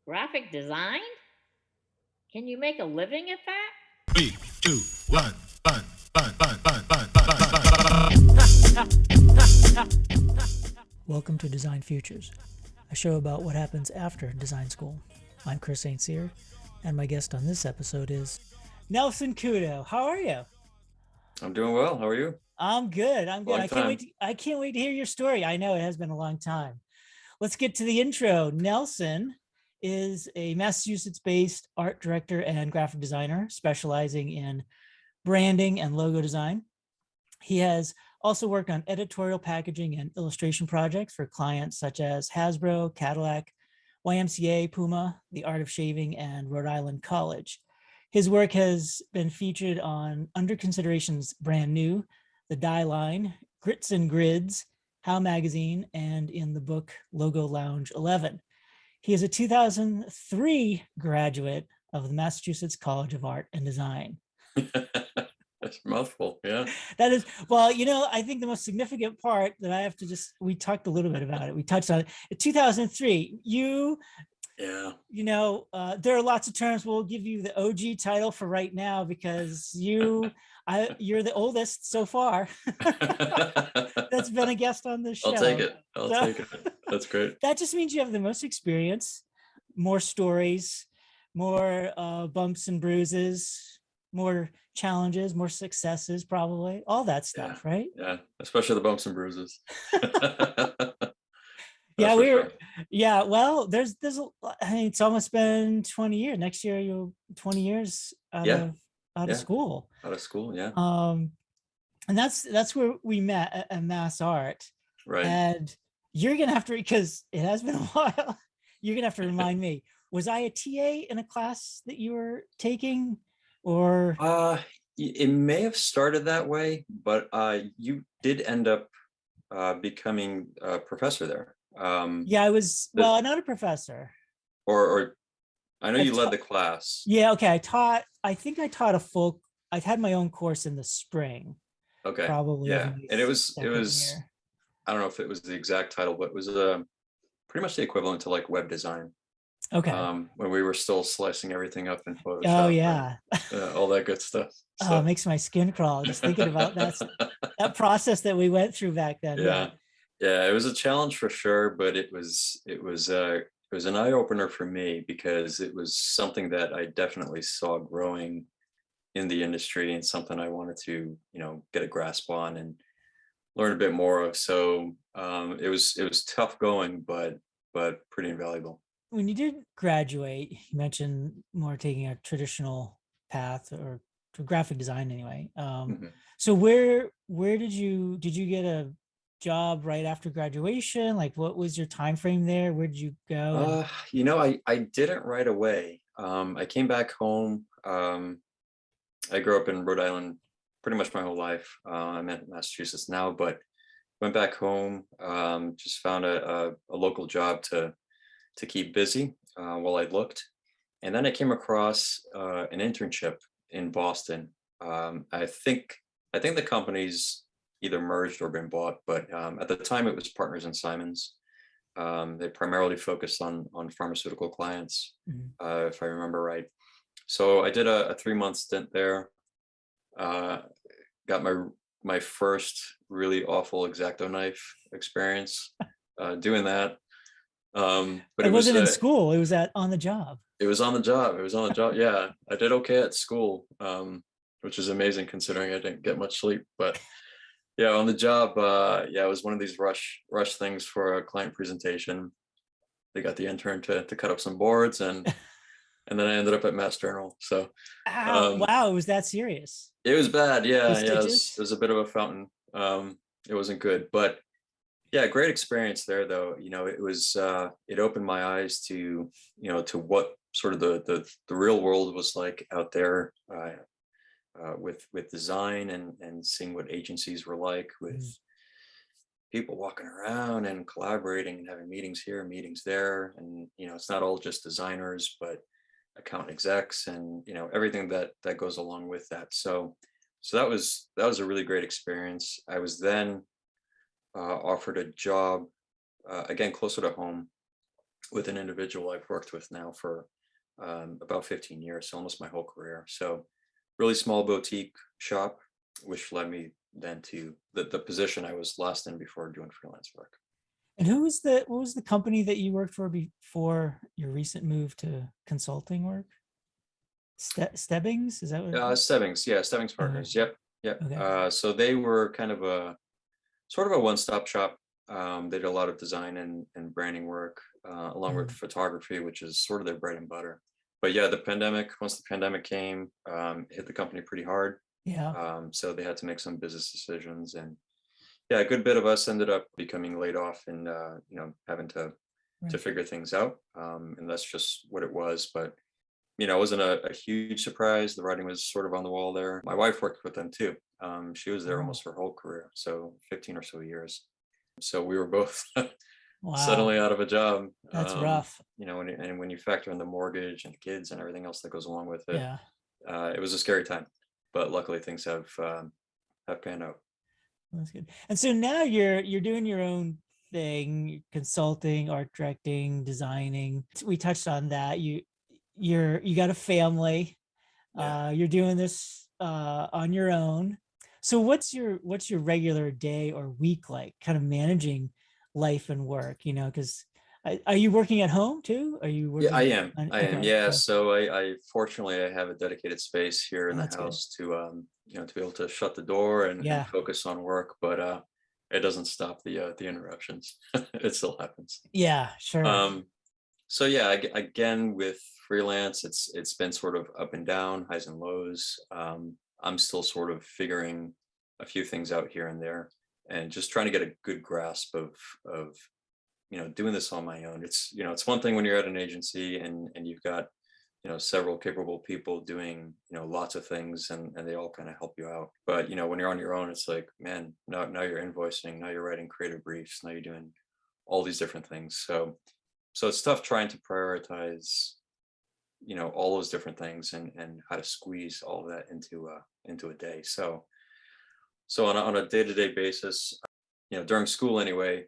Graphic design? Can you make a living at that? Three, two, one, fun, fun, fun, fun, fun, fun, fun, fun. Welcome to Design Futures, a show about what happens after design school. I'm Chris St. Cyr, and my guest on this episode is Nelson Couto. How are you? I'm doing well. How are you? I'm good. Long I can't wait to hear your story. I know it has been a long time. Let's get to the intro. Nelson is a Massachusetts-based art director and graphic designer specializing in branding and logo design. He has also worked on editorial packaging and illustration projects for clients such as Hasbro, Cadillac, YMCA, Puma, The Art of Shaving, and Rhode Island College. His work has been featured on Under Consideration's Brand New, The Die Line, Grits and Grids, How Magazine, and in the book Logo Lounge 11. He is a 2003 graduate of the Massachusetts College of Art and Design. That's a mouthful, yeah. That is, well, I think the most significant part that I have to we talked a little bit about it. We touched on it. In 2003, there are lots of terms. We'll give you the OG title for right now because you're the oldest so far that's been a guest on this show. I'll take it. That's great. That just means you have the most experience, more stories, more bumps and bruises, more challenges, more successes, probably all that stuff, right? Yeah, especially the bumps and bruises. Well, there's it's almost been 20 years. Next year you'll 20 years out of school. Out of school, yeah. And that's where we met at MassArt. Right. And you're gonna have to, because it has been a while, you're gonna have to remind me, was I a TA in a class that you were taking? Or it may have started that way, but you did end up becoming a professor there. I was not a professor. Or I know you led the class. Yeah, okay. I think I taught I had my own course in the spring. Okay. Probably. Yeah. And it was year. I don't know if it was the exact title, but it was pretty much the equivalent to like web design. Okay. When we were still slicing everything up in Photoshop. Oh yeah. All that good stuff. So. Oh, it makes my skin crawl just thinking about that process that we went through back then. Yeah. It was a challenge for sure, but it was an eye opener for me because it was something that I definitely saw growing in the industry and something I wanted to, get a grasp on and learn a bit more of. So it was tough going, but pretty invaluable. When you did graduate, you mentioned more taking a traditional path or to graphic design anyway. So where did you get a job right after graduation? Like, what was your time frame there? Where did you go? I didn't right away. I came back home. I grew up in Rhode Island pretty much my whole life. I'm in Massachusetts now, but went back home, just found a local job to keep busy while I looked. And then I came across an internship in Boston. I think the company's either merged or been bought, but at the time it was Partners and Simons. They primarily focused on pharmaceutical clients, if I remember right. So I did a 3-month stint there. Got my first really awful X-Acto knife experience doing that. But it wasn't in school. It was on the job. It was on the job. Yeah, I did okay at school, which is amazing considering I didn't get much sleep. But yeah, on the job, it was one of these rush things for a client presentation. They got the intern to cut up some boards, and then I ended up at Mass Journal. So, wow, it was that serious? It was bad. Yeah, it was a bit of a fountain. It wasn't good, but. Yeah, great experience there, though. It was it opened my eyes to to what sort of the real world was like out there with design and seeing what agencies were like with people walking around and collaborating and having meetings here, meetings there, and it's not all just designers, but account execs and everything that goes along with that. So that was a really great experience. I was then offered a job again closer to home with an individual I've worked with now for about 15 years, so almost my whole career. So really small boutique shop, which led me then to the position I was last in before doing freelance work. And what was the company that you worked for before your recent move to consulting work? Stebbings, is that what? Stebbings, yeah, Stebbings Partners. Yep, yep. Okay. So they were kind of a sort of a one-stop shop. They did a lot of design and branding work, along with photography, which is sort of their bread and butter. But yeah, once the pandemic came, hit the company pretty hard. Yeah. So they had to make some business decisions, and yeah, a good bit of us ended up becoming laid off and having to Right. figure things out. And that's just what it was. But it wasn't a huge surprise. The writing was sort of on the wall there. My wife worked with them too. She was there Oh, almost her whole career, so 15 or so years. So we were both wow. suddenly out of a job. That's rough. When you factor in the mortgage and the kids and everything else that goes along with it, Yeah. it was a scary time. But luckily, things have panned out. That's good. And so now you're doing your own thing, consulting, art directing, designing. We touched on that. You got a family. Yeah. You're doing this on your own. So what's your regular day or week like, kind of managing life and work? Because are you working at home too? Are you Yeah, I working? am. Okay. Yeah. Okay. So I fortunately I have a dedicated space here in Oh, the that's good. house to be able to shut the door and Yeah. focus on work, but it doesn't stop the interruptions. It still happens. Yeah, sure. So yeah, again with freelance, it's been sort of up and down, highs and lows. I'm still sort of figuring a few things out here and there, and just trying to get a good grasp of doing this on my own. It's one thing when you're at an agency and you've got several capable people doing lots of things, and they all kind of help you out. But when you're on your own, it's like, man, now you're invoicing, now you're writing creative briefs, now you're doing all these different things. So it's tough trying to prioritize all those different things and how to squeeze all of that into a day. So on a day-to-day basis, during school anyway,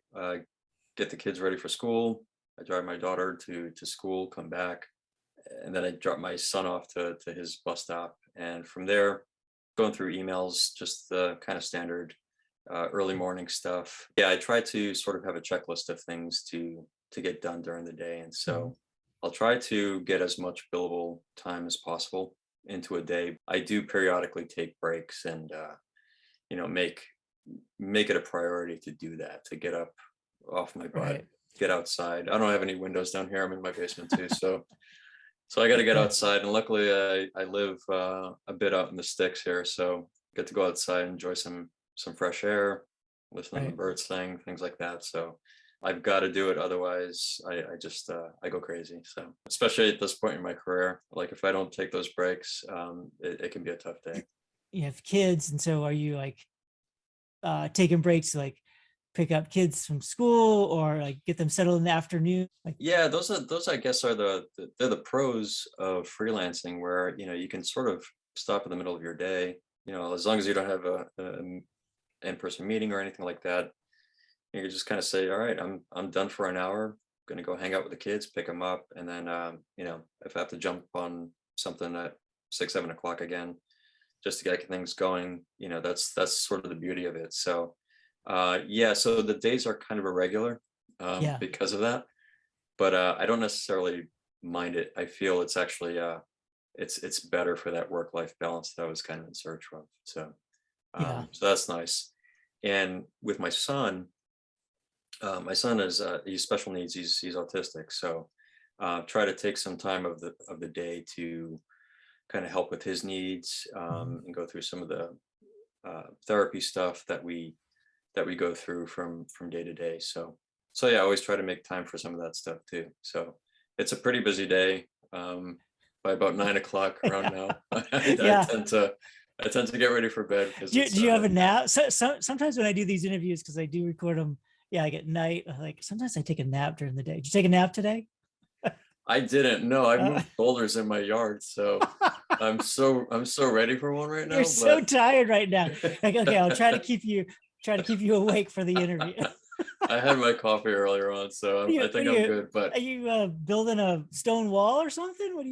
get the kids ready for school. I drive my daughter to school, come back, and then I drop my son off to his bus stop. And from there, going through emails, just the kind of standard early morning stuff. Yeah, I try to sort of have a checklist of things to get done during the day. And so I'll try to get as much billable time as possible into a day. I do periodically take breaks and make it a priority to do that, to get up off my butt, Right. get outside. I don't have any windows down here. I'm in my basement too. So I got to get outside. And luckily I live a bit out in the sticks here. So get to go outside, enjoy some fresh air, listen to the birds sing, things like that. So I've got to do it. Otherwise I just I go crazy. So especially at this point in my career, like if I don't take those breaks, it can be a tough day. You have kids, and so are you like taking breaks to like pick up kids from school or like get them settled in the afternoon? Like, yeah, those I guess are they're the pros of freelancing, where you can sort of stop in the middle of your day, as long as you don't have a in-person meeting or anything like that. You can just kind of say, all right, I'm done for an hour, gonna go hang out with the kids, pick them up, and then if I have to jump on something at 6-7 o'clock again, just to get things going, that's sort of the beauty of it. So yeah, so the days are kind of irregular because of that, but I don't necessarily mind it. I feel it's actually it's better for that work-life balance that I was kind of in search of. So so that's nice. And with my son is he's special needs, he's autistic, so try to take some time of the day to kind of help with his needs, and go through some of the therapy stuff that we go through from day to day. So yeah, I always try to make time for some of that stuff too. So it's a pretty busy day. By about 9 o'clock around now, I tend to get ready for bed. Do you have a nap? So sometimes when I do these interviews, because I do record them, like at night, like sometimes I take a nap during the day. Did you take a nap today? I didn't. No, I moved boulders in my yard, so I'm so ready for one right now. You're so tired right now. Like, okay, I'll try to keep you awake for the interview. I had my coffee earlier on, so I think I'm good. But Are you building a stone wall or something? What are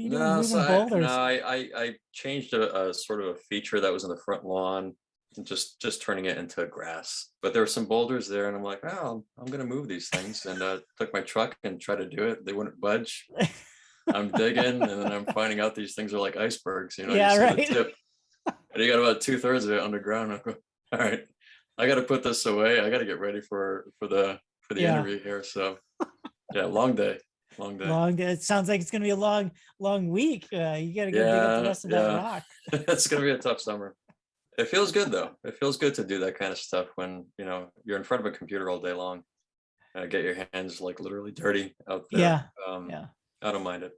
you doing? no, so Moving boulders? I changed a sort of a feature that was in the front lawn, and just turning it into grass. But there were some boulders there, and I'm like, oh, I'm gonna move these things, and took my truck and tried to do it. They wouldn't budge. I'm digging, and then I'm finding out these things are like icebergs. You know, you Yeah, see the right. tip, and you got about 2/3 of it underground. I'm going, all right, I got to put this away. I got to get ready for the Yeah. interview here. So yeah, long day, long day. Long. It sounds like it's gonna be a long week. You gotta go dig up the Yeah, rest of that yeah. rock. It's gonna be a tough summer. It feels good though. It feels good to do that kind of stuff when you're in front of a computer all day long. Get your hands like literally dirty out there. Yeah. Yeah. I don't mind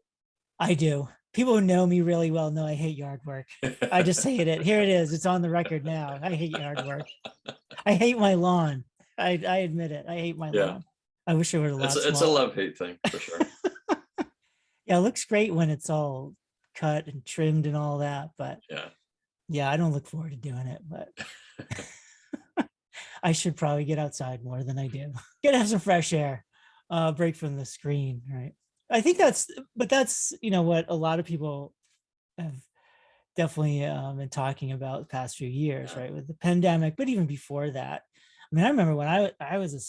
I do. People who know me really well know I hate yard work. I just it. hate it. Here it is. It's on the record now. I hate yard work. I hate my lawn. I admit it. I hate my Yeah, lawn. I wish it were a lot it's a smaller. love-hate thing for sure. Yeah, it looks great when it's all cut and trimmed and all that, but Yeah. yeah, I don't look forward to doing it, but I should probably get outside more than I do. Gotta have some fresh air, break from the screen, right? I think that's what a lot of people have definitely been talking about the past few years, Yeah. right? With the pandemic, but even before that. I mean, I remember when I was a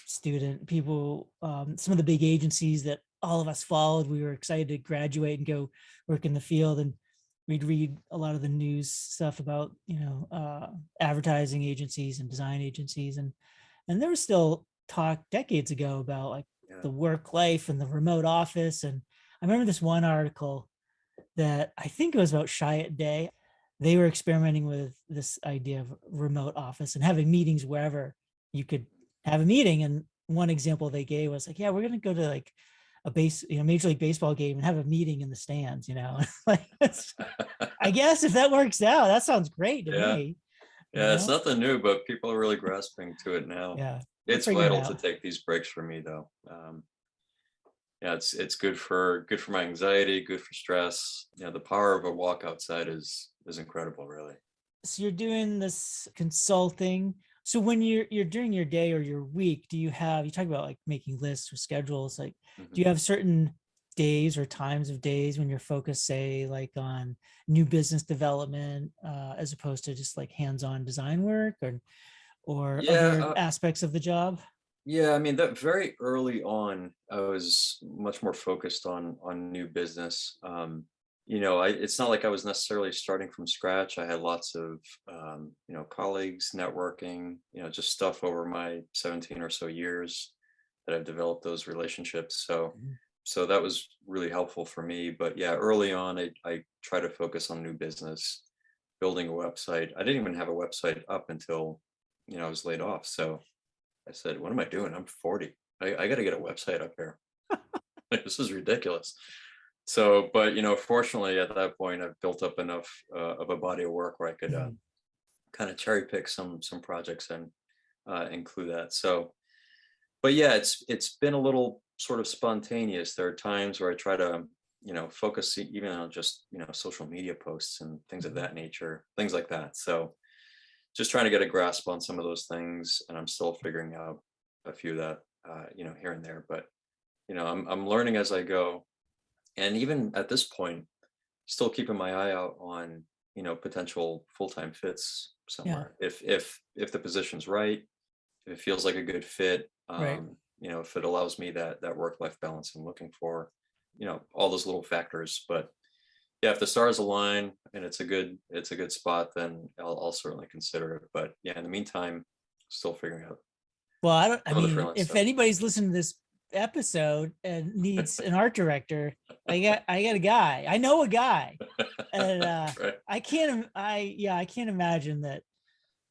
student, people, some of the big agencies that all of us followed, we were excited to graduate and go work in the field, and we'd read a lot of the news stuff about advertising agencies and design agencies, and there was still talk decades ago about like Yeah. the work life and the remote office. And I remember this one article that I think it was about Chiat Day. They were experimenting with this idea of remote office and having meetings wherever you could have a meeting. And one example they gave was like, yeah, we're going to go to like a Major League Baseball game and have a meeting in the stands, like I guess if that works out, that sounds great to Yeah. me. Yeah, it's nothing new, but people are really grasping to it now. Yeah. We'll It's figure it vital to out. take these breaks for me though. Yeah, it's good for my anxiety, good for stress. The power of a walk outside is incredible, really. So you're doing this consulting. So when you're during your day or your week, you talk about like making lists or schedules, like do Mhm. you have certain days or times of days when you're focused, say, like on new business development, as opposed to just like hands-on design work, or Yeah, other aspects of the job? yeah. I mean, that very early on, I was much more focused on new business. It's not like I was necessarily starting from scratch. I had lots of colleagues, networking, just stuff over my 17 or so years that I've developed those relationships. So Mhm. so that was really helpful for me. But yeah, early on, I try to focus on new business, building a website. I didn't even have a website up until I was laid off. So I said, what am I doing? I'm 40. I got to get a website up here. This is ridiculous. So, but fortunately, at that point, I've built up enough of a body of work where I could Mhm. kind of cherry pick some projects and include that. So, but yeah, it's been a little sort of spontaneous. There are times where I try to focus even on just social media posts and things of Mhm. that nature, things like that. So, just trying to get a grasp on some of those things, and I'm still figuring out a few that here and there. But I'm learning as I go, and even at this point, still keeping my eye out on potential full-time fits Yeah. somewhere. If the position's right, if it feels like a good fit, Right. if it allows me that work-life balance I'm looking for, all those little factors. But yeah, if the stars align and it's a good spot, then I'll certainly consider it. But yeah, in the meantime, still figuring out Well, I some of the mean, freelance if stuff. anybody's listening to this episode and needs an art director, I got a guy. I know a guy. And Right. I can't imagine that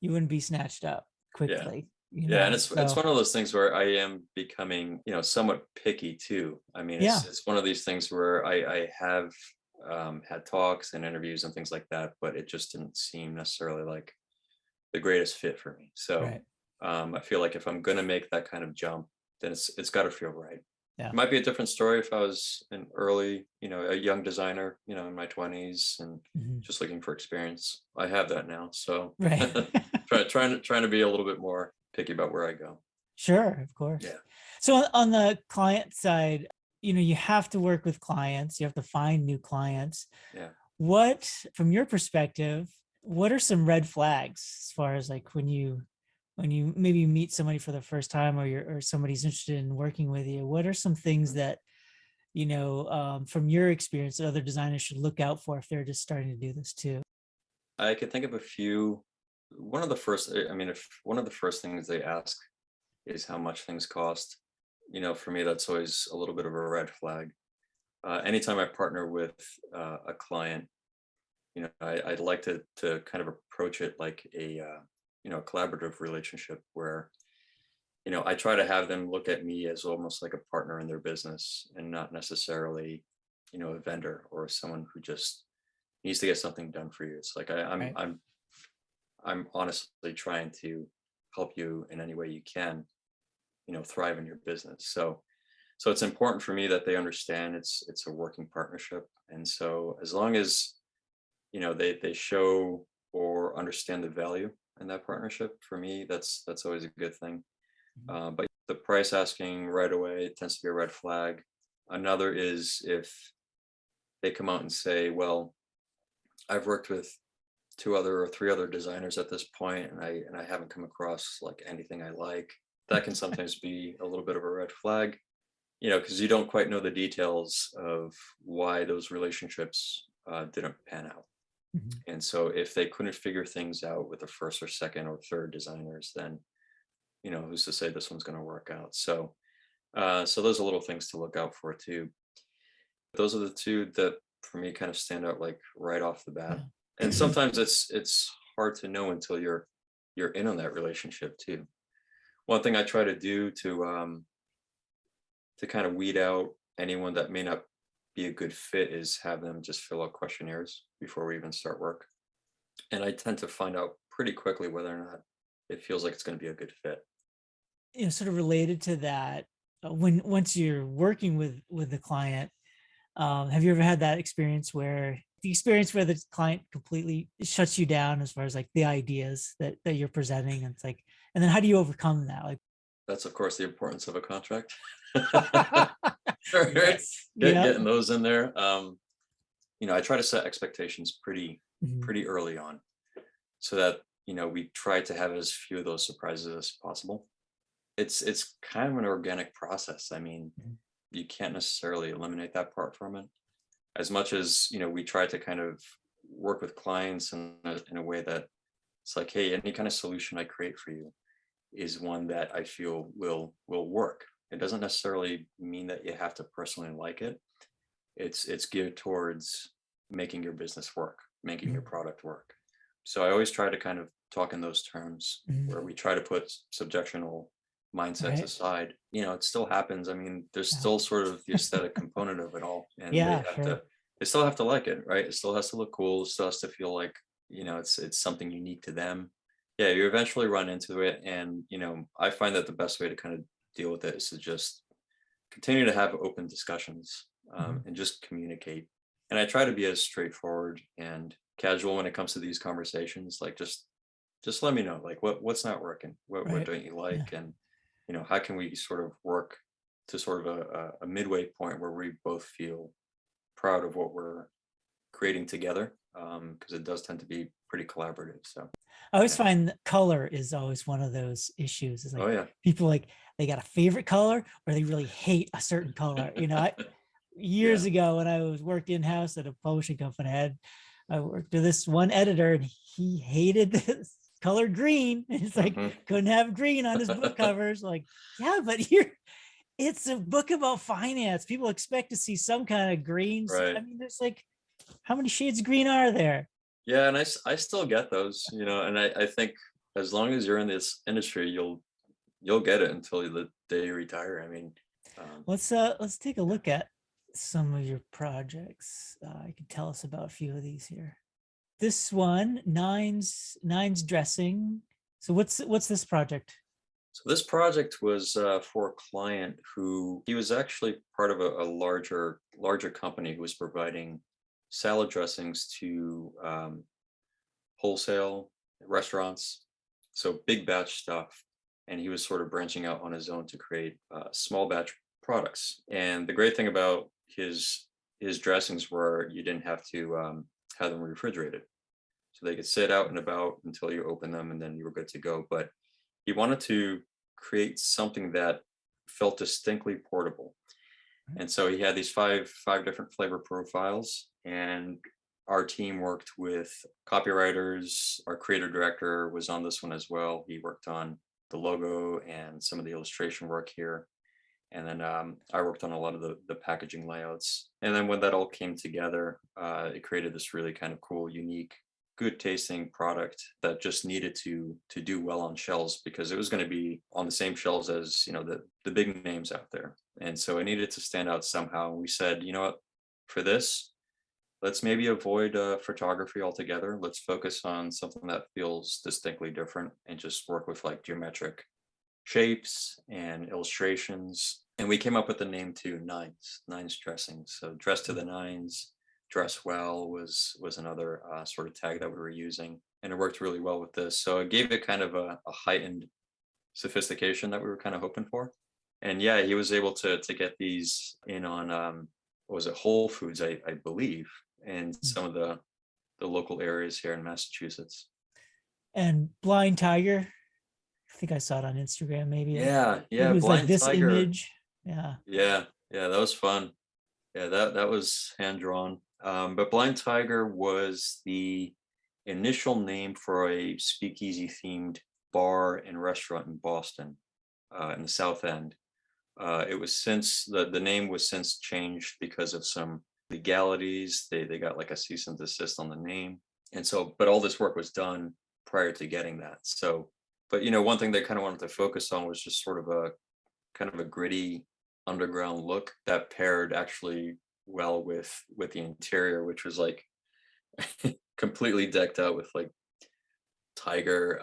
you wouldn't be snatched up Yeah. quickly, Yeah, and it's So one of those things where I am becoming, somewhat picky too. I mean, yeah. it's one of these things where I have had talks and interviews and things like that, but it just didn't seem necessarily like the greatest fit for me. So Right. I feel like if I'm gonna make that kind of jump, then it's got to feel right. Yeah. It might be a different story if I was an early, a young designer, in my 20s and Mhm. just looking for experience. I have that now, so Right. trying to be a little bit more picky about where I go. Sure, of course. Yeah. So on the client side, you have to work with clients, you have to find new clients. Yeah. What, from your perspective, what are some red flags as far as like when you maybe meet somebody for the first time, or somebody's interested in working with you? What are some things that, from your experience, that other designers should look out for if they're just starting to do this too? I could think of a few. One of the first, I mean, if one of the first things they ask is how much things cost, for me, that's always a little bit of a red flag. Anytime I partner with a client, I'd like to kind of approach it like a collaborative relationship where, I try to have them look at me as almost like a partner in their business and not necessarily, a vendor or someone who just needs to get something done for you. It's like Right. I'm honestly trying to help you in any way you can, thrive in your business. So it's important for me that they understand it's a working partnership. And so as long as, they show or understand the value in that partnership, for me, that's always a good thing. But the price asking right away tends to be a red flag. Another is if they come out and say, well, I've worked with two other or three other designers at this point, and I haven't come across like anything I like. That can sometimes be a little bit of a red flag, because you don't quite know the details of why those relationships didn't pan out. Mhm. And so if they couldn't figure things out with the first or second or third designers, then who's to say this one's going to work out? So those are little things to look out for too. Those are the two that for me kind of stand out like right off the bat. And sometimes it's hard to know until you're in on that relationship too. One thing I try to do to kind of weed out anyone that may not be a good fit is have them just fill out questionnaires before we even start work. And I tend to find out pretty quickly whether or not it feels like it's going to be a good fit. Sort of related to that, when once you're working with the client, have you ever had that experience where the client completely shuts you down as far as like the ideas that you're presenting, and it's like, and then how do you overcome that? Like, That's of course the importance of a contract. yes, Getting those in there. I try to set expectations Mhm. pretty early on so that, we try to have as few of those surprises as possible. It's kind of an organic process. I mean, Mhm. you can't necessarily eliminate that part from it. As much as, we try to kind of work with clients in a way that it's like, hey, any kind of solution I create for you is one that I feel will work. It doesn't necessarily mean that you have to personally like it. It's geared towards making your business work, making your Mhm. product work. So I always try to kind of talk in those terms where Mhm. we try to put subjectional mindsets Right. aside. It still happens. I mean, there's Yeah. still sort of the aesthetic component of it all, and Yeah, sure. they still have to like it, right? It still has to look cool. It still has to feel like, it's something unique to them. Yeah, you eventually run into it, and I find that the best way to kind of deal with it is to just continue to have open discussions, Mhm. and just communicate. And I try to be as straightforward and casual when it comes to these conversations. Like just let me know, like what's not working, what Right. don't you Yeah. like, and how can we sort of work to sort of a midway point where we both feel proud of what we're creating together, because it does tend to be pretty collaborative. So I always yeah. find that color is always one of those issues. It's Oh like yeah. people, like, they got a favorite color or they really hate a certain color. Years Yeah. ago when I was worked in-house at a publishing company, I worked with this one editor and he hated this color green. It's like Hmm. couldn't have green on his book covers. Like, yeah, but here it's a book about finance. People expect to see some kind of green. So, I Right. mean, there's like, how many shades of green are there? Yeah, and I still get those, and I think as long as you're in this industry, you'll get it until the day you retire. I mean, Let's take a look at some of your projects. You can tell us about a few of these here. This one, Nines dressing. So what's this project? so this project was for a client who he was actually part of a larger company who was providing salad dressings to wholesale restaurants, so big batch stuff. and he was sort of branching out on his own to create small batch products. And the great thing about his dressings were you didn't have to have them refrigerated, so they could sit out and about until you open them, and then you were good to go. But he wanted to create something that felt distinctly portable. And so he had these five different flavor profiles, and our team worked with copywriters. Our creative director was on this one as well. He worked on the logo and some of the illustration work here. And then I worked on a lot of the packaging layouts. And then when that all came together, it created this really kind of cool, unique, good tasting product that just needed to do well on shelves, because it was going to be on the same shelves as, you know, the big names out there. And so it needed to stand out somehow. And we said, you know what, for this, let's maybe avoid photography altogether. Let's focus on something that feels distinctly different and just work with like geometric shapes and illustrations. And we came up with the name too, nines dressing. So dress to the nines, dress well was another sort of tag that we were using, and it worked really well with this. So it gave it kind of a heightened sophistication that we were kind of hoping for. And yeah, he was able to get these in on what was it, Whole Foods, I believe, and some of the local areas here in Massachusetts. And Blind Tiger, I think I saw it on Instagram. Maybe Yeah, it was Blind like this Tiger. image. Yeah, That was fun. Yeah, that was hand drawn. But Blind Tiger was the initial name for a speakeasy themed bar and restaurant in Boston, in the South End. It was since the name was since changed because of some legalities. They got like a cease and desist on the name. And so, but all this work was done prior to getting that. So, but you know, one thing they kind of wanted to focus on was just sort of a kind of a gritty underground look that paired actually well with the interior, which was like completely decked out with like tiger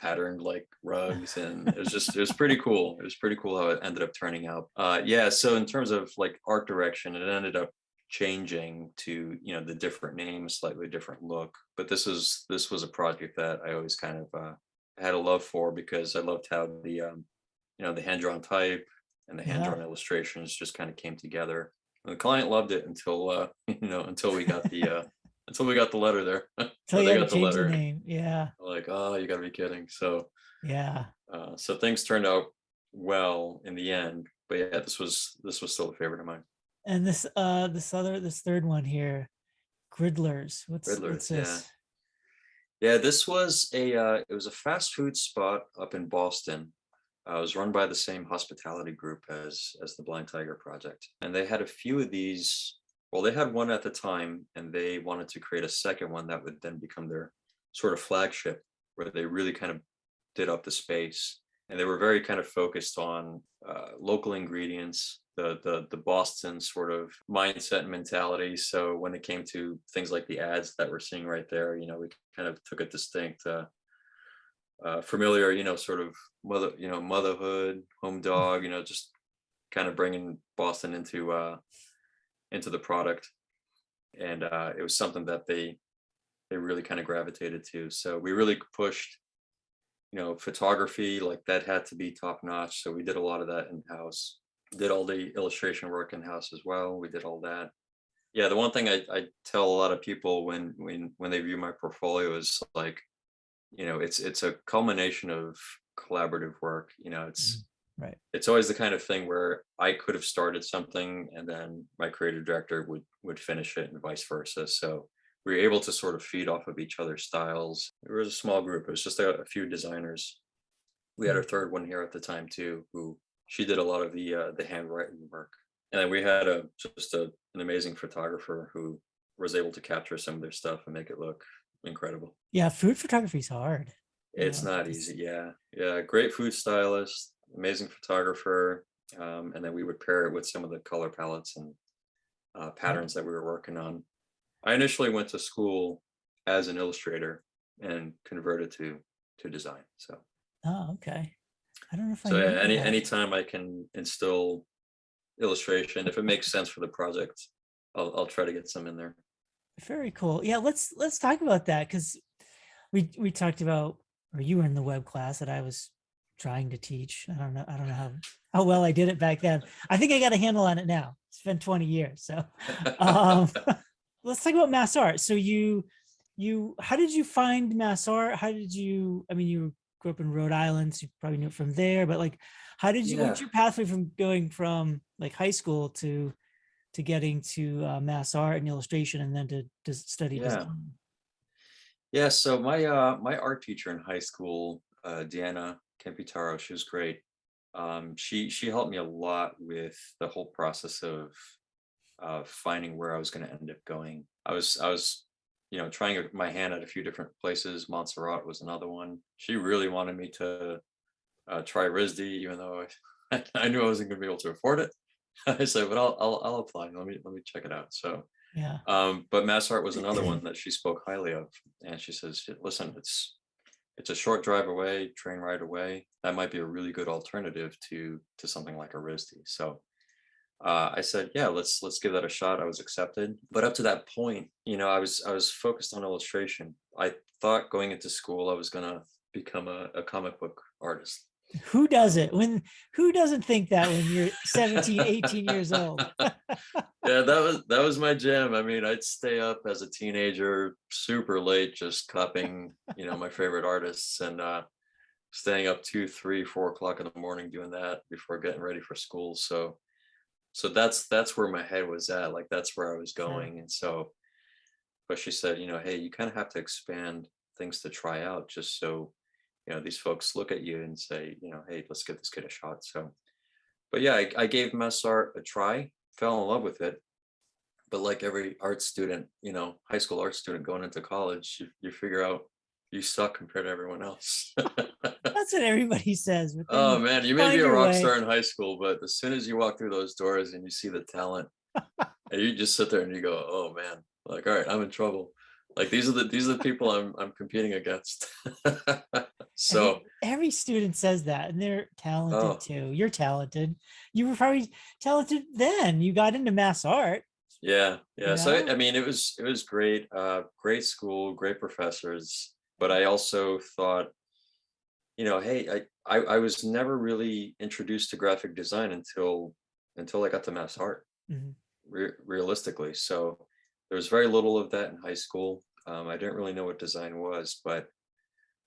patterned like rugs, and it was pretty cool. It was pretty cool how it ended up turning out. Yeah, so in terms of like art direction, it ended up changing to, you know, the different name, slightly different look. But this was a project that I always kind of had a love for, because I loved how the you know, the hand-drawn type and the hand-drawn illustrations just kind of came together. And the client loved it until you know, until we got the until we got the letter there. so Or you they had to got the change the letter. name. Yeah, Like, oh, you gotta be kidding. So yeah. so things turned out well in the end. But yeah, this was still a favorite of mine. And this third one here, Griddlers. What's Riddlers, this? yeah. This was it was a fast food spot up in Boston. It was run by the same hospitality group as the Blind Tiger project, and they had a few of these. Well, they had one at the time, and they wanted to create a second one that would then become their sort of flagship, where they really kind of did up the space, and they were very kind of focused on local ingredients, the Boston sort of mindset and mentality. So when it came to things like the ads that we're seeing right there, you know, we kind of took a distinct familiar, you know, sort of motherhood, home dog, you know, just kind of bringing Boston into the product. And it was something that they really kind of gravitated to. So we really pushed, you know, photography, like that had to be top notch. So we did a lot of that in-house, did all the illustration work in-house as well. We did all that. Yeah, the one thing I tell a lot of people when they view my portfolio is like, you know, it's a culmination of collaborative work. You know, Right. it's always the kind of thing where I could have started something and then my creative director would finish it, and vice versa. So we were able to sort of feed off of each other's styles. It was a small group. It was just a few designers. We had a third one here at the time too, who she did a lot of the handwriting work. And then we had an amazing photographer who was able to capture some of their stuff and make it look incredible. Yeah, food photography is hard. It's not easy. Yeah. Great food stylist, amazing photographer. And then we would pair it with some of the color palettes and patterns that we were working on. I initially went to school as an illustrator and converted to design. So. Oh, okay. I don't know if I So knew yeah, that. anytime I can instill illustration, if it makes sense for the project, I'll try to get some in there. Very cool. Yeah, let's talk about that, because we talked about, or you were in the web class that I was trying to teach. I don't know how well I did it back then. I think I got a handle on it now. It's been 20 years. So um, let's talk about MassArt. So how did you find MassArt? How did you, I mean, you grew up in Rhode Island, so you probably knew it from there, but like, how did you, Yeah. what's your pathway from going from like high school to getting to MassArt and illustration and then to study Yeah. design? Yeah. So my art teacher in high school, Deanna Campitaro, she was great. She helped me a lot with the whole process of finding where I was going to end up going. I was trying my hand at a few different places. Montserrat was another one. She really wanted me to try RISD, even though I knew I wasn't going to be able to afford it. I said, but I'll apply. Let me check it out. So, Yeah. but MassArt was another one that she spoke highly of, and she says, listen, it's a short drive away, train right away. That might be a really good alternative to something like a RISD. So I said, yeah, let's give that a shot. I was accepted, but up to that point, I was focused on illustration. I thought going into school I was gonna become a comic book artist. Who does Um, it who doesn't think that when you're 17, 18 years old? yeah, that was my jam. I mean, I'd stay up as a teenager super late, just copying, my favorite artists, and staying up 2, 3, 4 o'clock in the morning doing that before getting ready for school. So that's where my head was at. Like that's where I was Sure. going. And so, but she said, hey, you kind of have to expand things to try out, just so these folks look at you and say, hey, let's give this kid a shot. So, but yeah, I gave MassArt a try, fell in love with it. But like every art student, high school art student going into college, you figure out you suck compared to everyone else. That's what everybody says, but then Oh you man, you may be find a your rock way. star in high school, but as soon as you walk through those doors and you see the talent, and you just sit there and you go, "Oh man, like all right, I'm in trouble." Like these are the people I'm competing against. So, Every student says that, and they're talented oh too. You're talented. You were probably talented then. You got into MassArt, yeah, you yeah. So know? I mean, it was great, great school, great professors. But I also thought, hey, I was never really introduced to graphic design until I got to MassArt. Mhm. Realistically. So there was very little of that in high school. I didn't really know what design was, but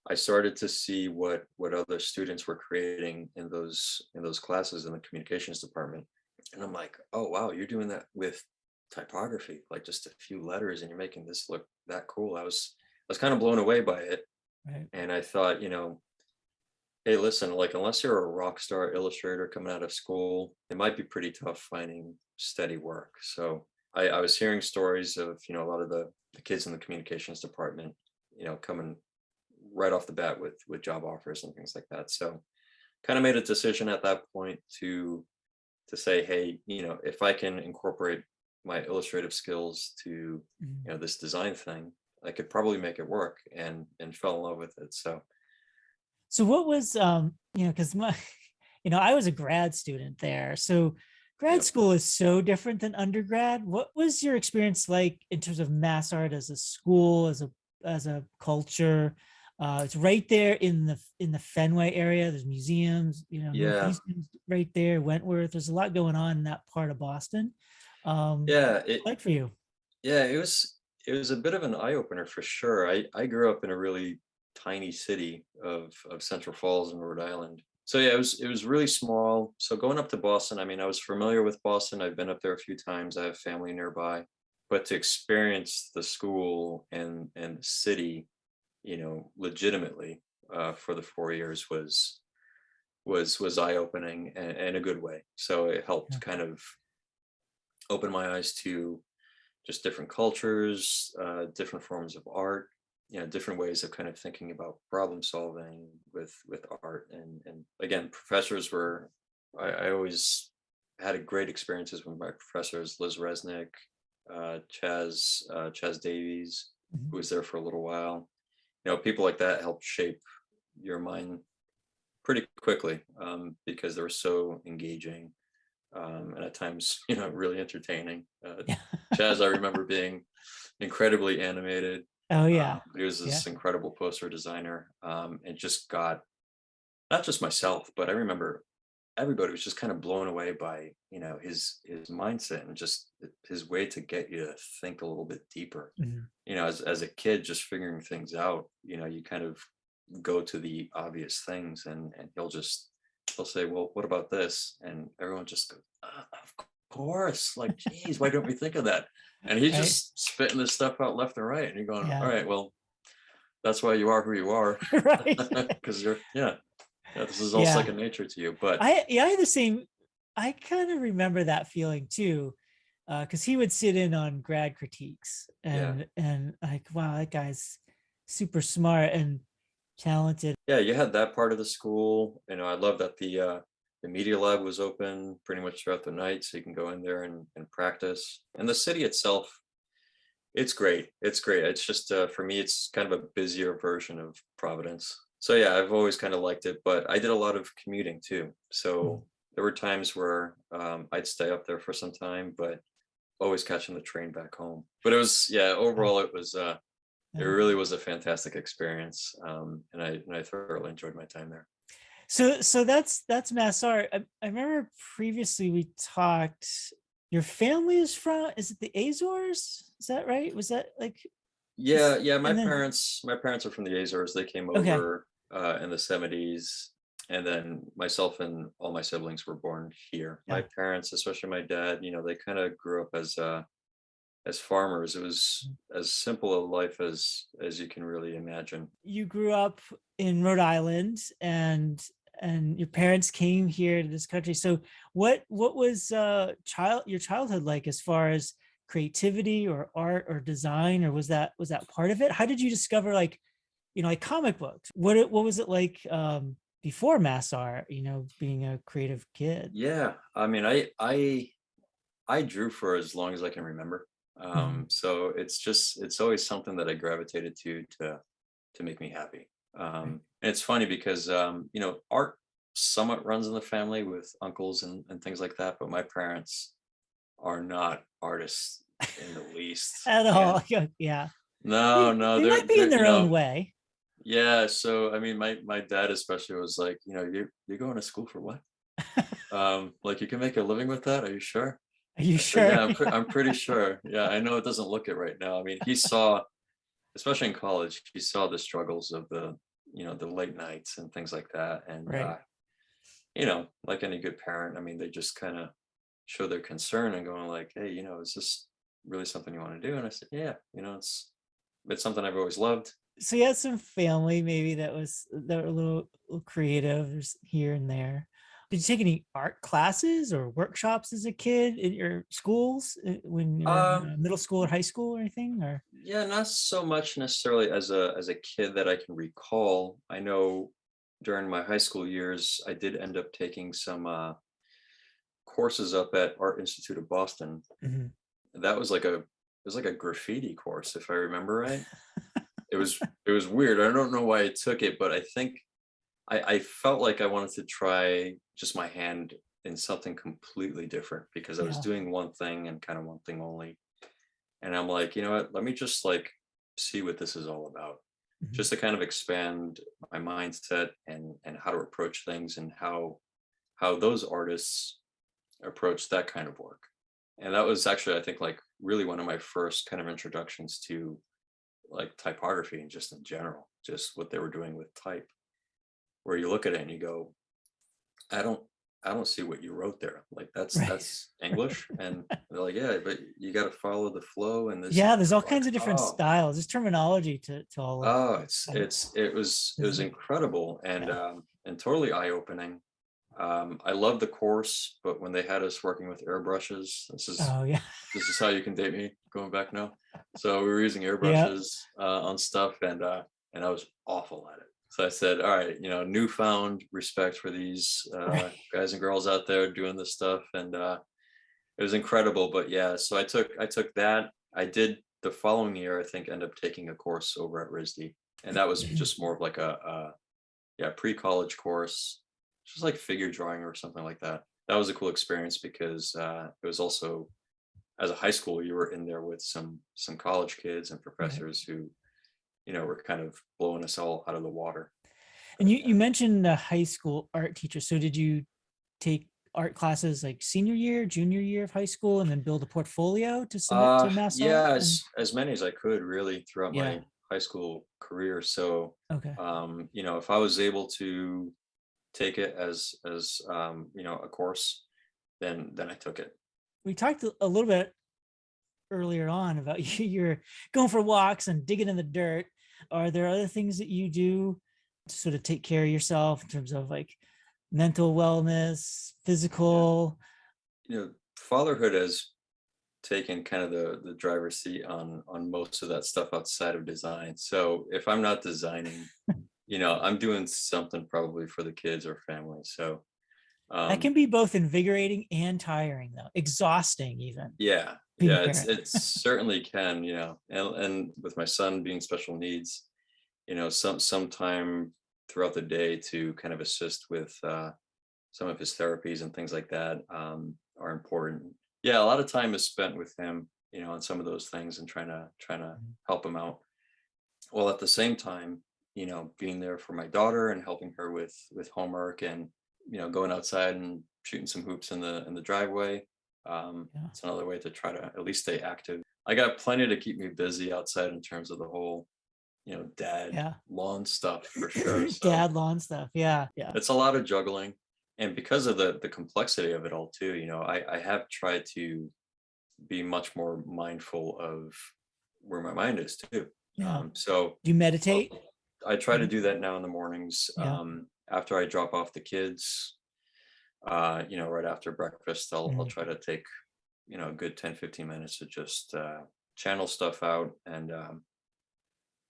I started to see what other students were creating in those classes in the communications department, and I'm like, oh wow, you're doing that with typography, like just a few letters, and you're making this look that cool. I was kind of blown away by it, Right. and I thought, hey, listen, like unless you're a rock star illustrator coming out of school, it might be pretty tough finding steady work. So I was hearing stories of, a lot of the kids in the communications department, coming right off the bat with job offers and things like that. So kind of made a decision at that point to say, hey, if I can incorporate my illustrative skills to, Mhm. this design thing, I could probably make it work, and fell in love with it. So So what was because my I was a grad student there. So grad yep. school is so different than undergrad. What was your experience like in terms of MassArt as a school, as a culture? It's right there in the Fenway area. There's museums, Yeah. Northeastern's right there, Wentworth. There's a lot going on in that part of Boston. Yeah. Like for you. Yeah, it was a bit of an eye opener for sure. I grew up in a really tiny city of Central Falls in Rhode Island. So yeah, it was really small. So going up to Boston, I mean, I was familiar with Boston. I've been up there a few times. I have family nearby. But to experience the school and the city, legitimately, for the 4 years was eye opening, and in a good way. So it helped Yeah. kind of open my eyes to just different cultures, different forms of art, different ways of kind of thinking about problem solving with art. And again, professors were, I always had a great experiences with my professors, Liz Resnick, Chaz Davies, Mhm. who was there for a little while. People like that helped shape your mind pretty quickly, because they were so engaging, and at times, really entertaining. Yeah. Chaz, I remember being incredibly animated. Oh yeah. He was Yeah. this incredible poster designer, and just got not just myself, but I remember everybody was just kind of blown away by, his mindset and just his way to get you to think a little bit deeper. Mhm. As a kid, just figuring things out, you kind of go to the obvious things, and he'll say, well, what about this? And everyone just goes, of course, like, geez, why don't we think of that? And he's Right. just spitting this stuff out left and right, and you're going, all Yeah. right, well, that's why you are who you are. Right. Because yeah, this is all Yeah. second nature to you. But I had the same. I kind of remember that feeling too, because he would sit in on grad critiques, yeah, and like, wow, that guy's super smart and talented. yeah, you had that part of the school. I love that the media lab was open pretty much throughout the night, so you can go in there and practice. And the city itself, it's great. It's great. It's just for me, it's kind of a busier version of Providence. So yeah, I've always kind of liked it, but I did a lot of commuting too. Mm. So there were times where I'd stay up there for some time, but always catching the train back home. But it was, yeah, overall it Yeah. really was a fantastic experience, and I thoroughly enjoyed my time there. So that's MassArt. I remember previously we talked. Your family is from, is it the Azores? Is that right? Was that like Yeah, this? yeah. My And then parents, my parents are from the Azores. They came okay, over in the '70s, and then myself and all my siblings were born here. My yeah. parents, especially my dad, they kind of grew up as farmers. It was as simple a life as you can really imagine. You grew up in Rhode Island, and your parents came here to this country. So what was your childhood like as far as creativity or art or design, or was that part of it? How did you discover, like, like comic books? What was it like before mass art, being a creative kid? Yeah, I mean, I drew for as long as I can remember. Mhm. So it's always something that I gravitated to make me happy. Right. And it's funny because art somewhat runs in the family with uncles and things like that, but my parents are not artists in the least. At all. And Yeah. no, They, no, they they're might be in they're their own way. yeah. So I mean, my dad especially was like, you're going to school for what? Like you can make a living with that? Are you sure? Are you I said, sure? yeah, I'm pretty sure. Yeah, I know it doesn't look it right now. I mean, he saw, especially in college, he saw the struggles of the late nights and things like that. And, Right. like any good parent, I mean, they just kind of show their concern and going like, hey, is this really something you want to do? And I said, yeah, it's something I've always loved. So you had some family maybe that were a little creative, there's here and there. Did you take any art classes or workshops as a kid in your schools, when you were in Um, middle school or high school or anything? Or yeah, not so much necessarily as a kid that I can recall. I know during my high school years, I did end up taking some courses up at Art Institute of Boston. Mhm. That was like a graffiti course, if I remember right. It was weird. I don't know why I took it, but I think I felt like I wanted to try just my hand in something completely different because I was Yeah. doing one thing and kind of one thing only. And I'm like, you know what? Let me just like see what this is all about. Mhm. Just to kind of expand my mindset and how to approach things and how those artists approach that kind of work. And that was actually, I think, like really one of my first kind of introductions to like typography and just in general, just what they were doing with type, where you look at it and you go, I don't I don't see what you wrote there. Like Right. that's English. And they're like, yeah, but you got to follow the flow and this. Yeah, there's all I'm like, kinds of different oh, styles. There's terminology to all of oh, this type. it was incredible Yeah. and totally eye-opening. I love the course, but when they had us working with airbrushes, Oh yeah. this is how you can date me going back now. So we were using Yeah. airbrushes on stuff, and I was awful at it. So I said, all right, newfound respect for these Right. guys and girls out there doing this stuff, and it was incredible. But yeah, so I took that. I did the following year, I think, end up taking a course over at RISD, and that was just more of like a yeah, pre-college course, just like figure drawing or something like that. That was a cool experience because it was also, as a high school, you were in there with some college kids and Right. professors who were kind of blowing us all out of the water. And you mentioned a high school art teacher. So did you take art classes like senior year, junior year of high school, and then build a portfolio to submit to MassArt? Yeah, And as many as I could really throughout yeah, my high school career. So, okay. if I was able to take it as a course, then I took it. We talked a little bit earlier on about you're going for walks and digging in the dirt. Are there other things that you do to sort of take care of yourself in terms of like mental wellness, Yeah. physical? Fatherhood has taken kind of the driver's seat on most of that stuff outside of design. So if I'm not designing, I'm doing something probably for the kids or family. So That um can be both invigorating and tiring, though, exhausting even yeah, being a yeah, it's parent. it certainly can, and with my son being special needs, sometime throughout the day to kind of assist with some of his therapies and things like that are important. Yeah, a lot of time is spent with him, on some of those things and trying to help him out. While at the same time, being there for my daughter and helping her with homework and going outside and shooting some hoops in the driveway. Yeah. It's another way to try to at least stay active. I got plenty to keep me busy outside in terms of the whole dad Yeah. lawn stuff for sure. So Dad lawn stuff. Yeah. Yeah. it's a lot of juggling, and because of the complexity of it all too, I have tried to be much more mindful of where my mind is too. Yeah. So Do you I'll- meditate? I try to do that now in the mornings. Yeah. After I drop off the kids, right after breakfast, I'll Mhm. try to take, a good 10-15 minutes to just channel stuff out and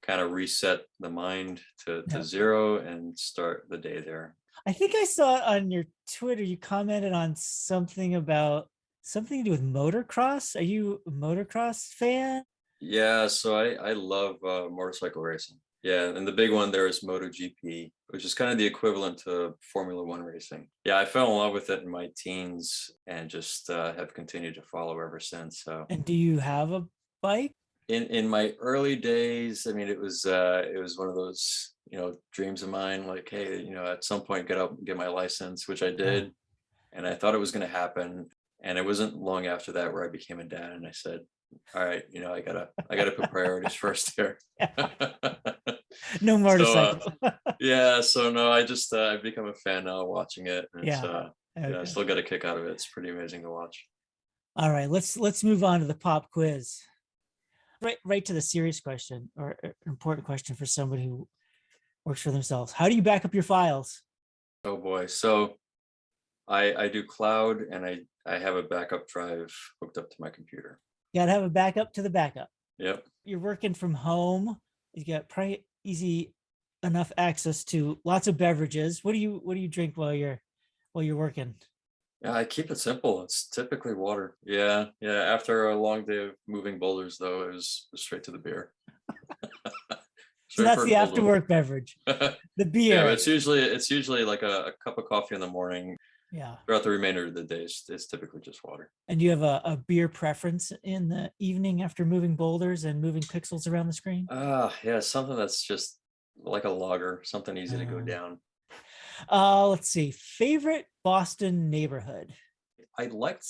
kind of reset the mind to Yeah. zero and start the day there. I think I saw on your Twitter, you commented on something about something to do with motocross. Are you a motocross fan? Yeah, so I love motorcycle racing. Yeah, and the big one there is MotoGP, which is kind of the equivalent to Formula One racing. Yeah, I fell in love with it in my teens and just have continued to follow ever since. So And do you have a bike? in my early days, I mean, it was one of those dreams of mine. Like, hey, at some point get up and get my license, which I did, and I thought it was going to happen. And it wasn't long after that where I became a dad, and I said, all right, I gotta put priorities first here. No So motorcycle. yeah, so no, I've become a fan now watching it, and it's Yeah. I Okay. still get a kick out of it. It's pretty amazing to watch. All right. Let's move on to the pop quiz. Right to the serious question or important question for somebody who works for themselves. How do you back up your files? Oh boy. So I do cloud, and I have a backup drive hooked up to my computer. You gotta have a backup to the backup. Yep. You're working from home. You got probably easy enough access to lots of beverages. What do you drink while you're working? Yeah, I keep it simple. It's typically water. Yeah, yeah. After a long day of moving boulders, though, it was straight to the beer. So Straight that's for a the cold after one. work beverage, the Yeah, but beer. it's usually like a cup of coffee in the morning. Yeah. Throughout the remainder of the day, it's typically just water. And you have a beer preference in the evening after moving boulders and moving pixels around the screen? Yeah, something that's just like a lager, something easy to go down. Let's see. Favorite Boston neighborhood? I liked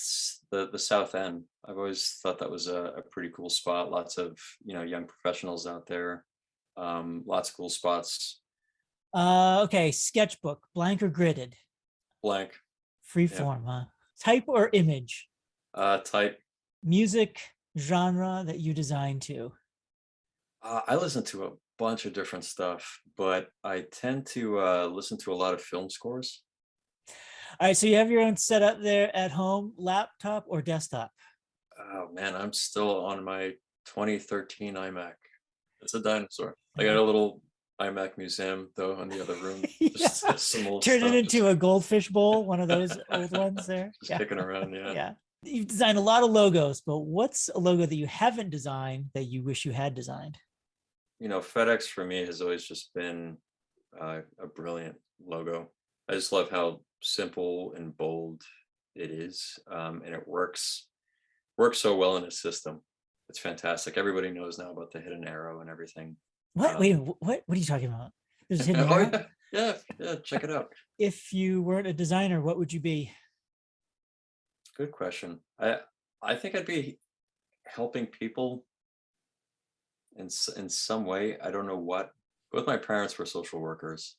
the South End. I've always thought that was a pretty cool spot. Lots of young professionals out there. Lots of cool spots. Okay. Sketchbook, blank or gridded? Blank. Free Yeah. form, huh? Type or image? Type. Music genre that you design to? I listen to a bunch of different stuff, but I tend to listen to a lot of film scores. All right, so you have your own setup there at home, laptop or desktop? Oh man, I'm still on my 2013 iMac. It's a dinosaur. I got Yeah. a little iMac museum though in the other room. Just Yeah. some old Turn it stuff into a goldfish bowl, one of those old ones there. just Yeah. kicking around. Yeah. Yeah. You've designed a lot of logos, but what's a logo that you haven't designed that you wish you had designed? FedEx for me has always just been a brilliant logo. I just love how simple and bold it is, and it works so well in a system. It's fantastic. Everybody knows now about the hidden arrow and everything. What? Wait, what are you talking about? There's Hidden Oh, Hero. yeah, check it out. If you weren't a designer, what would you be? Good question. I think I'd be helping people in some way. I don't know what. Both my parents were social workers,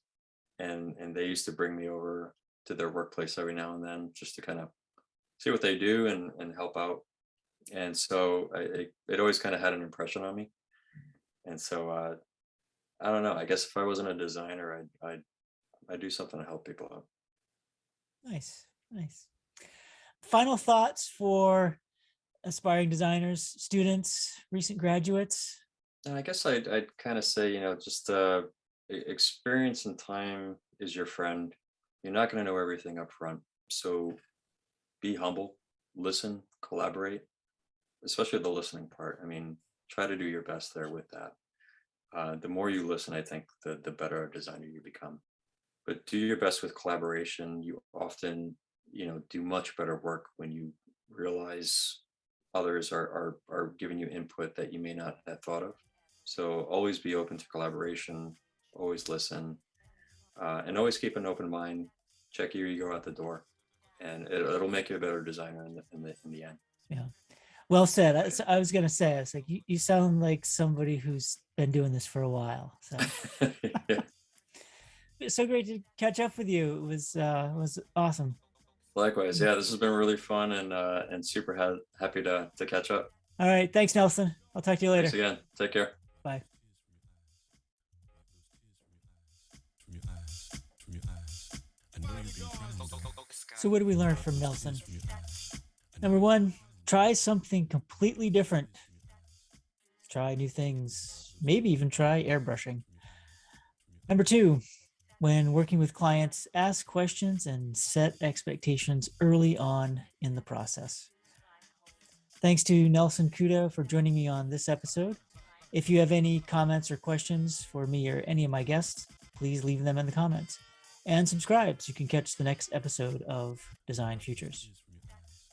and they used to bring me over to their workplace every now and then just to kind of see what they do and help out. And so it always kind of had an impression on me. And so I don't know. I guess if I wasn't a designer, I'd do something to help people out. Nice, nice. Final thoughts for aspiring designers, students, recent graduates? And I guess I'd kind of say, just experience and time is your friend. You're not going to know everything up front. So be humble, listen, collaborate, especially the listening part. I mean, try to do your best there with that. The more you listen, I think the better a designer you become. But do your best with collaboration. You often, do much better work when you realize others are giving you input that you may not have thought of. So always be open to collaboration, always listen, and always keep an open mind. Check your ego at the door, and it'll make you a better designer in the end. Yeah. Well said. I was going to say, it's like, you sound like somebody who's been doing this for a while. So Yeah. it's so great to catch up with you. It was awesome. Likewise. Yeah, this has been really fun and super happy to catch up. All right. Thanks, Nelson. I'll talk to you later. Thanks again. Take care. Bye. So what do we learn from Nelson? Number one, try something completely different. Try new things, maybe even try airbrushing. Number two, when working with clients, ask questions and set expectations early on in the process. Thanks to Nelson Couto for joining me on this episode. If you have any comments or questions for me or any of my guests, please leave them in the comments. And subscribe so you can catch the next episode of Design Futures.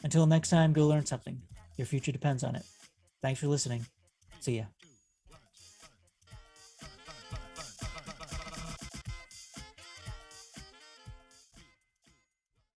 Until next time, go learn something. Your future depends on it. Thanks for listening. See ya.